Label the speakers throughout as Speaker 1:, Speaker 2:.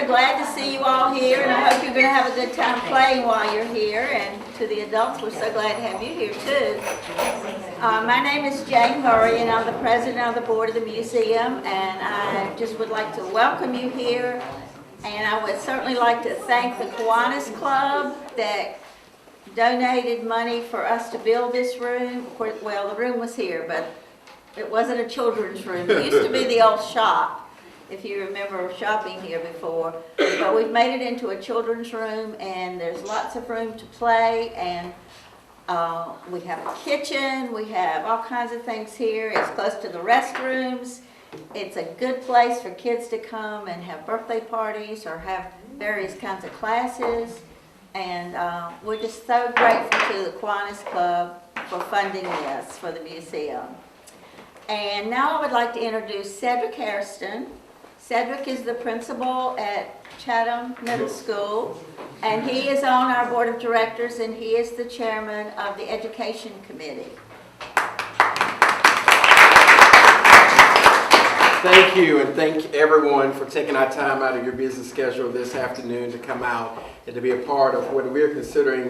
Speaker 1: so glad to see you all here, and I hope you're going to have a good time playing while you're here. And to the adults, we're so glad to have you here too. My name is Jane Murray, and I'm the president of the board of the museum, and I just would like to welcome you here. And I would certainly like to thank the Kiwanis Club that donated money for us to build this room. Well, the room was here, but it wasn't a children's room. It used to be the old shop, if you remember shopping here before. But we've made it into a children's room, and there's lots of room to play, and we have a kitchen, we have all kinds of things here. It's close to the restrooms. It's a good place for kids to come and have birthday parties or have various kinds of classes. And we're just so grateful to the Kiwanis Club for funding this for the museum. And now I would like to introduce Cedric Hairston. Cedric is the principal at Chatham Middle School, and he is on our board of directors, and he is the chairman of the education committee.
Speaker 2: Thank you, and thank everyone for taking our time out of your busy schedule this afternoon to come out and to be a part of what we're considering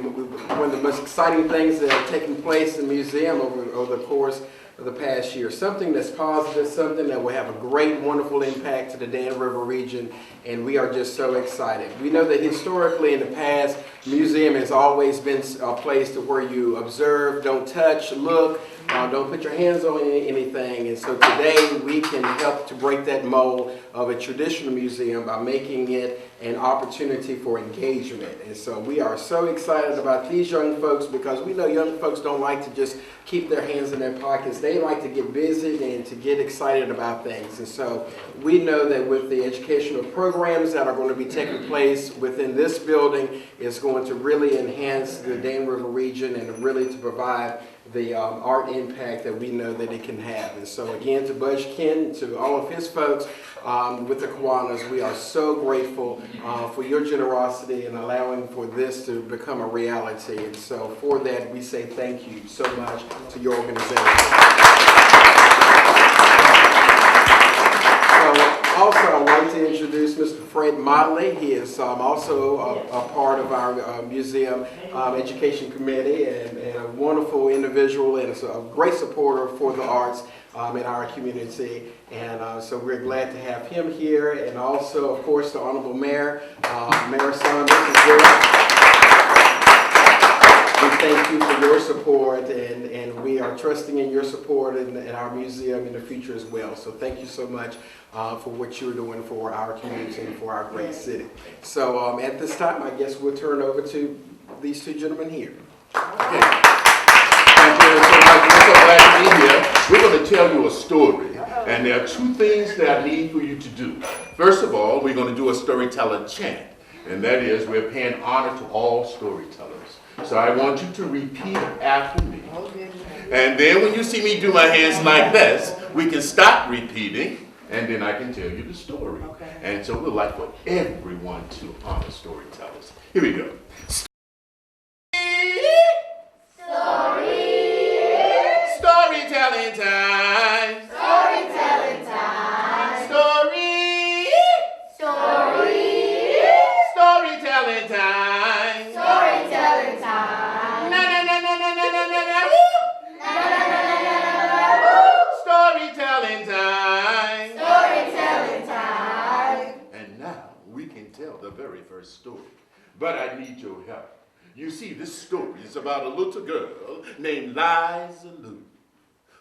Speaker 2: one of the most exciting things that have taken place in the museum over the course of the past year. Something that's positive, something that will have a great, wonderful impact to the Dan River region, and we are just so excited. We know that historically in the past, the museum has always been a place to where you observe, don't touch, look, don't put your hands on anything. And so today we can help to break that mold of a traditional museum by making it an opportunity for engagement. And so we are so excited about these young folks, because we know young folks don't like to just keep their hands in their pockets. They like to get busy and to get excited about things. And so we know that with the educational programs that are going to be taking place within this building, it's going to really enhance the Dan River region and really to provide the art impact that we know that it can have. And so again, to Buzz Ken, to all of his folks with the Kiwanis, we are so grateful for your generosity in allowing for this to become a reality. And so for that, we say thank you so much to your organization. Also, I'd like to introduce Mr. Fred Motley. He is also a part of our museum education committee, and a wonderful individual, and is a great supporter for the arts in our community. And so we're glad to have him here. And also, of course, the Honorable Mayor, Mayor Saunders is here. We thank you for your support, and we are trusting in your support in our museum in the future as well. So thank you so much for what you're doing for our community and for our great city. So at this time, I guess we'll turn over to these two gentlemen here.
Speaker 3: Okay. Thank you so much. We're so glad to be here. We're going to tell you a story, and there are two things that I need for you to do. First of all, we're going to do a storyteller chant, and that is we're paying honor to all storytellers. So I want you to repeat after me. And then when you see me do my hands like this, we can stop repeating, and then I can tell you the story. And so we'd like for everyone to honor storytellers. Here we go. Storytelling time. Storytelling time. Storytelling time. Storytelling time. Na na na na na na na na na. Na na na na na na na. Storytelling time. Storytelling time. And now we can tell the very first story. But I need your help. You see, this story is about a little girl named Liza Lou,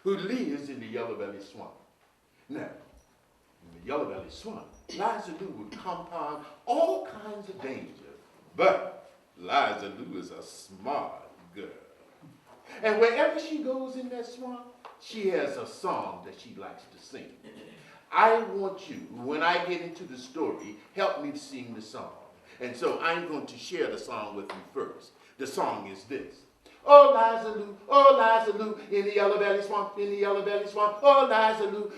Speaker 3: who lives in the Yellow Belly Swamp. Now, in the Yellow Belly Swamp, Liza Lou would compound all kinds of danger. But Liza Lou is a smart girl. And wherever she goes in that swamp, she has a song that she likes to sing. I want you, when I get into the story, help me to sing the song. And so I'm going to share the song with you first. The song is this. Oh, Liza Lou, in the Yellow Belly Swamp, in the Yellow Belly Swamp. Oh, Liza Lou,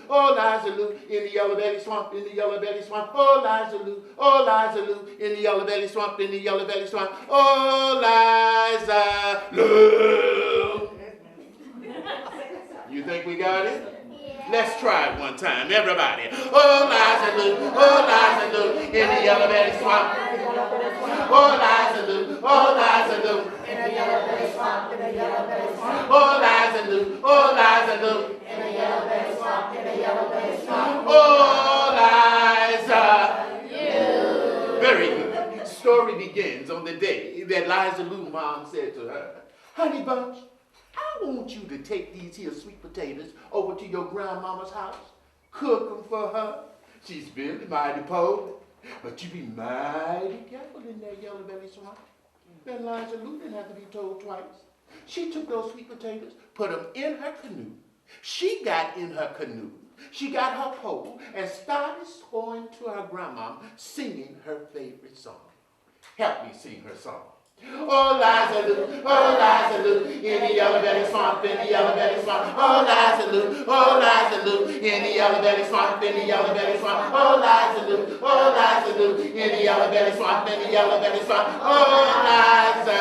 Speaker 3: in the Yellow Belly Swamp, in the Yellow Belly Swamp. Oh, Liza Lou, in the Yellow Belly Swamp, in the Yellow Belly Swamp. Oh, Liza Lou. You think we got it? Let's try it one time, everybody. Oh, Liza Lou, oh, Liza Lou, in the yellow belly swamp. Oh, Liza Lou, oh, Liza Lou, in the yellow belly swamp, in the yellow belly swamp. Oh, Liza Lou, oh, Liza Lou, in the yellow belly swamp, in the yellow belly swamp. Oh, Liza. Very good. Story begins on the day that Liza Lou's mom said to her, Honey Bunch, I want you to take these here sweet potatoes over to your grandmama's house, cook them for her. She's really mighty poor, but you be mighty careful in that yellow belly swamp. Then Liza Lou didn't have to be told twice. She took those sweet potatoes, put them in her canoe. She got in her canoe. She got her pole and started going to her grandma, singing her favorite song. Help me sing her song. Oh, Liza Lou, in the yellow belly swamp, in the yellow belly swamp. Oh, Liza Lou, in the yellow belly swamp, in the yellow belly swamp. Oh, Liza Lou, in the yellow belly swamp, in the yellow belly swamp. Oh, Liza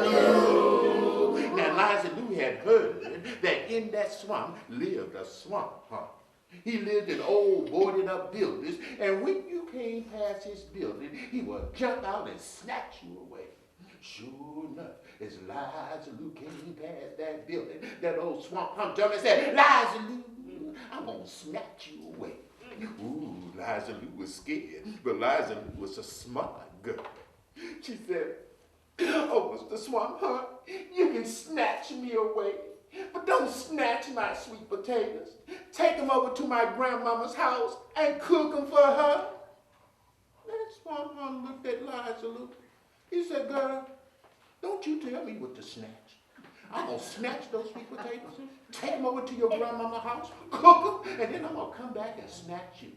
Speaker 3: Lou. Now, Liza Lou had heard that in that swamp lived a swamp hawk. He lived in old boarded up buildings, and when you came past his building, he would jump out and snatch you away. Sure enough, as Liza Lou came past that building, that old swamp pump jumped and said, Liza Lou, I'm gonna snatch you away. Ooh, Liza Lou was scared, but Liza Lou was a smart girl. She said, oh, Mr. Swamp Hunk, you can snatch me away, but don't snatch my sweet potatoes. Take them over to my grandmama's house and cook them for her. That Swamp Hunk looked at Liza Lou. He said, girl, don't you tell me what to snatch. I'm going to snatch those sweet potatoes, take them over to your grandmama's house, cook them, and then I'm going to come back and snatch you.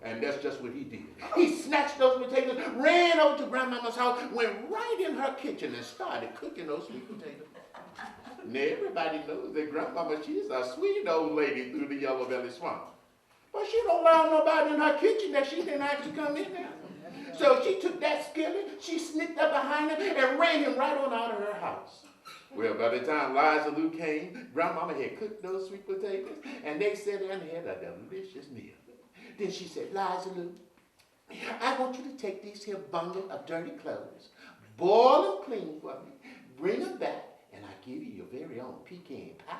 Speaker 3: And that's just what he did. He snatched those potatoes, ran over to grandmama's house, went right in her kitchen and started cooking those sweet potatoes. Now, everybody knows that grandmama, she's a sweet old lady through the yellow belly swamp. But she don't allow nobody in her kitchen that she didn't actually come in there. So she took that skillet, she sneaked up behind him and ran him right on out of her house. Well, by the time Liza Lou came, grandmama had cooked those sweet potatoes, and they sat there and had a delicious meal. Then she said, Liza Lou, I want you to take these here bundle of dirty clothes, boil them clean for me, bring them back, and I give you your very own pecan pie.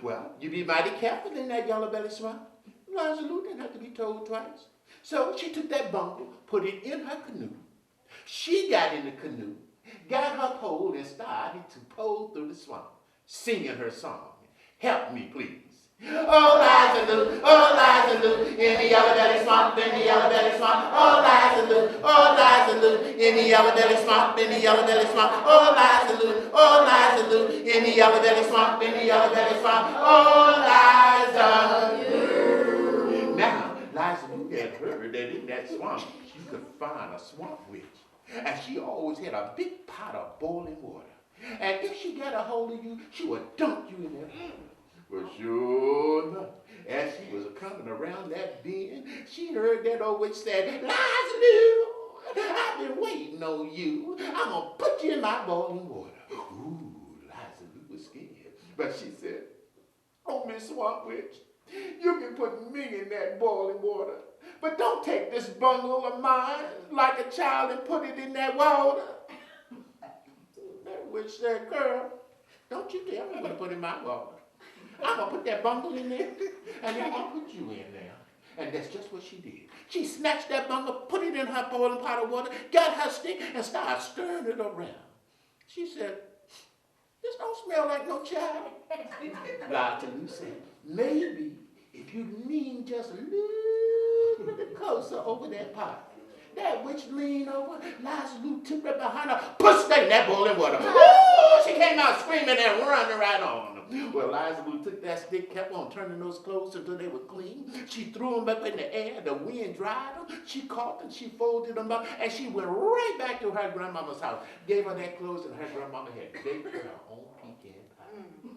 Speaker 3: Well, you be mighty careful in that yellow belly swamp. Liza Lou didn't have to be told twice. So she took that bundle, put it in her canoe. She got in the canoe, got her pole, and started to pole through the swamp, singing her song. Help me, please. Oh, Liza Lou, in the yellow belly swamp, in the yellow belly swamp. Oh, Liza Lou, in the yellow belly swamp, in the yellow belly swamp. Oh, Liza Lou, in the yellow belly swamp, in the yellow belly swamp. Oh, Liza Lou. Now, Liza Lou had heard that in that swamp you could find a swamp witch. And she always had a big pot of boiling water. And if she got a hold of you, she would dunk you in there. But sure enough, as she was coming around that bend, she heard that old witch say, Liza Lou, I've been waiting on you. I'm going to put you in my boiling water. Ooh, Liza Lou was scared. But she said, oh, Miss Swamp Witch, you can put me in that boiling water, but don't take this bundle of mine like a child and put it in that water. That witch said, girl, don't you tell me what to put in my water. I'm going to put that bundle in there, and then I'm going to put you in there. And that's just what she did. She snatched that bundle, put it in her boiling pot of water, got her stick, and started stirring it around. She said, this don't smell like no child. Liza Lou said, maybe if you lean just a little bit closer over that pot. That witch leaned over, Liza Lou took right behind her, pushed her in that boiling water. Ooh, she came out screaming and running right on them. Well, Liza Lou took that stick, kept on turning those clothes until they were clean. She threw them up in the air, the wind dried them. She caught them, she folded them up, and she went right back to her grandmama's house. Gave her that clothes, and her grandmama had baked her own pecan pie.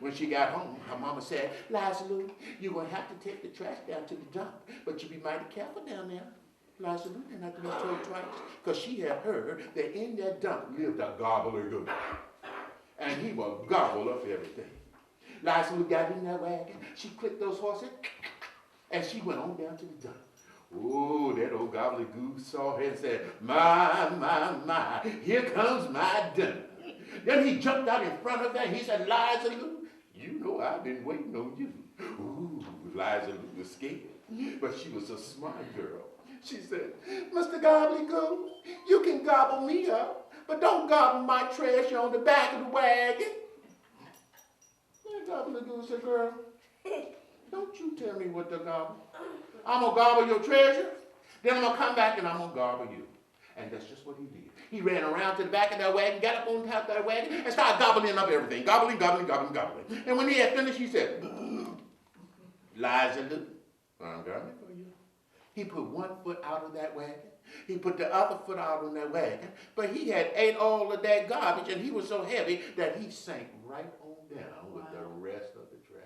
Speaker 3: When she got home, her mama said, Liza Lou, you're going to have to take the trash down to the dump, but you be mighty careful down there. Liza Lou didn't have to be told twice, because she had heard that in that dump lived a gobbledygook. And he would gobble up everything. Liza Lou got in that wagon. She clicked those horses, and she went on down to the dump. Oh, that old gobbledygook saw her and said, my, here comes my dinner. Then he jumped out in front of her and he said, Liza Lou, you know I've been waiting on you. Ooh, Liza Lou was scared, but she was a smart girl. She said, Mr. Gobbledygook, you can gobble me up, but don't gobble my trash on the back of the wagon. And Gobbledygook said, girl, don't you tell me what to gobble. I'm going to gobble your treasure, then I'm going to come back and I'm going to gobble you. And that's just what he did. He ran around to the back of that wagon, got up on top of that wagon, and started gobbling up everything. Gobbling. And when he had finished, he said, Liza Lou, I'm coming for you. He put one foot out of that wagon. He put the other foot out on that wagon. But he had ate all of that garbage, and he was so heavy that he sank right on down with the rest of the trash.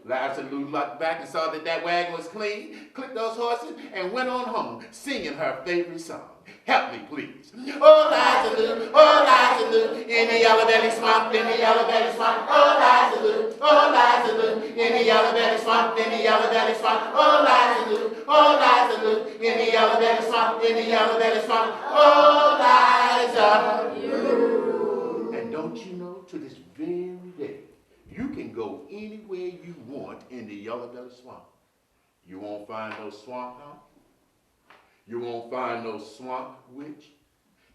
Speaker 3: Liza Lou looked back and saw that that wagon was clean, clipped those horses, and went on home singing her favorite song. Help me, please. Oh, Liza Lou, in the yellow belly swamp, in the yellow belly swamp. Oh, Liza Lou, in the yellow belly swamp, in the yellow belly swamp. Oh, Liza Lou, in the yellow belly swamp, in the yellow belly swamp. Oh, Liza Lou. And don't you know, to this very day, you can go anywhere you want in the yellow belly swamp. You won't find no swamp hog. You won't find no swamp witch.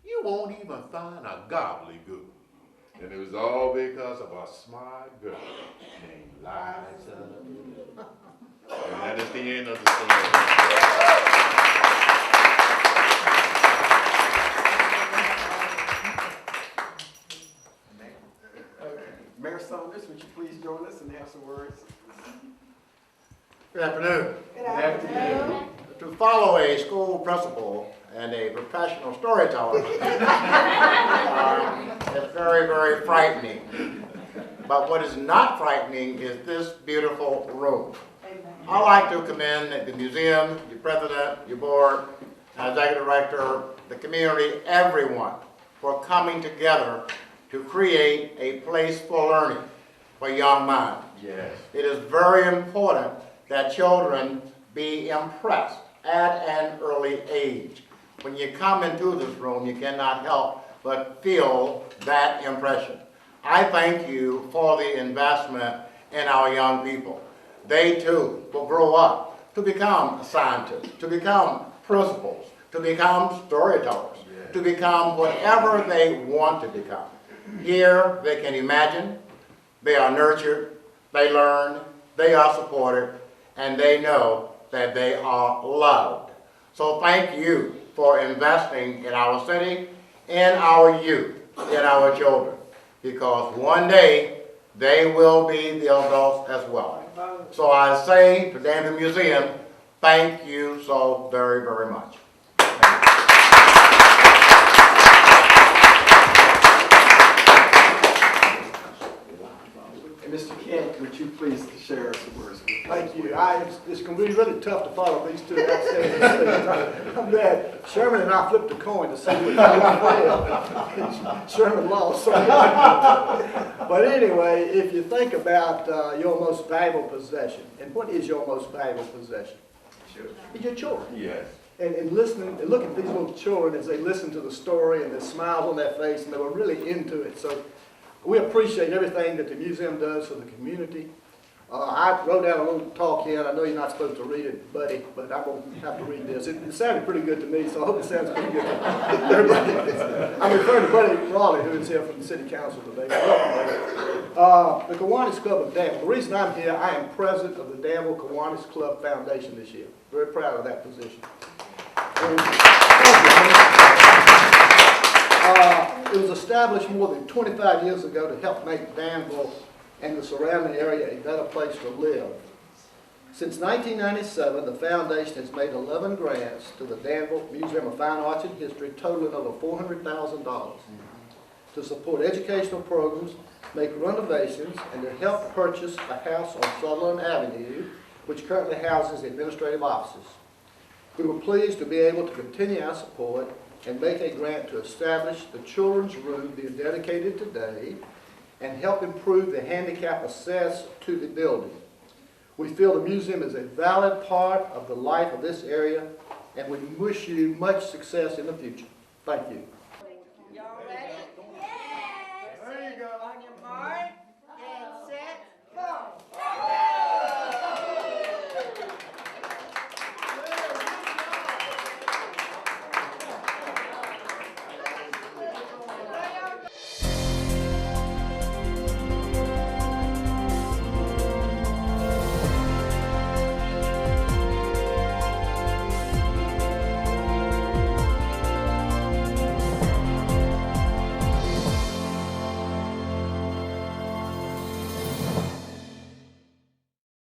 Speaker 3: You won't even find a gobbledygook. And it was all because of a smart girl named Liza Lou. And that is the end of the story.
Speaker 2: Mayor Saunders, would you please join us and have some words?
Speaker 4: Good afternoon.
Speaker 2: Good afternoon.
Speaker 4: To follow a school principal and a professional storyteller is very, very frightening. But what is not frightening is this beautiful room. I'd like to commend the museum, your president, your board, executive director, the community, everyone, for coming together to create a place for learning for young minds.
Speaker 3: Yes.
Speaker 4: It is very important that children be impressed at an early age. When you come into this room, you cannot help but feel that impression. I thank you for the investment in our young people. They too will grow up to become scientists, to become principals, to become storytellers, to become whatever they want to become. Here they can imagine, they are nurtured, they learn, they are supported, and they know that they are loved. So thank you for investing in our city, in our youth, in our children, because one day they will be the adults as well. So I say to Danville Museum, thank you so very, very much.
Speaker 2: Mr. Kent, would you please share some words with us?
Speaker 5: Thank you. It's going to be really tough to follow these two outstanding things. I'm glad Sherman and I flipped a coin to see which one. Sherman lost. But anyway, if you think about your most valuable possession, and what is your most valuable possession?
Speaker 2: Sure.
Speaker 5: It's your children.
Speaker 3: Yes.
Speaker 5: And listening, and look at these little children as they listen to the story and the smiles on their face, and they were really into it. So we appreciate everything that the museum does for the community. I wrote down a little talk here, and I know you're not supposed to read it, buddy, but I'm going to have to read this. It sounded pretty good to me, so I hope it sounds pretty good to everybody else. I'm referring to Buddy Raleigh, who is here from the City Council today. The Kiwanis Club of Danville. The reason I'm here, I am president of the Danville Kiwanis Club Foundation this year. Very proud of that position. It was established more than 25 years ago to help make Danville and the surrounding area a better place to live. Since 1997, the foundation has made 11 grants to the Danville Museum of Fine Arts and History, totaling over $400,000 to support educational programs, make renovations, and to help purchase a house on Sutherland Avenue, which currently houses administrative offices. We were pleased to be able to continue our support and make a grant to establish the children's room being dedicated today and help improve the handicap access to the building. We feel the museum is a valid part of the life of this area, and we wish you much success in the future. Thank you.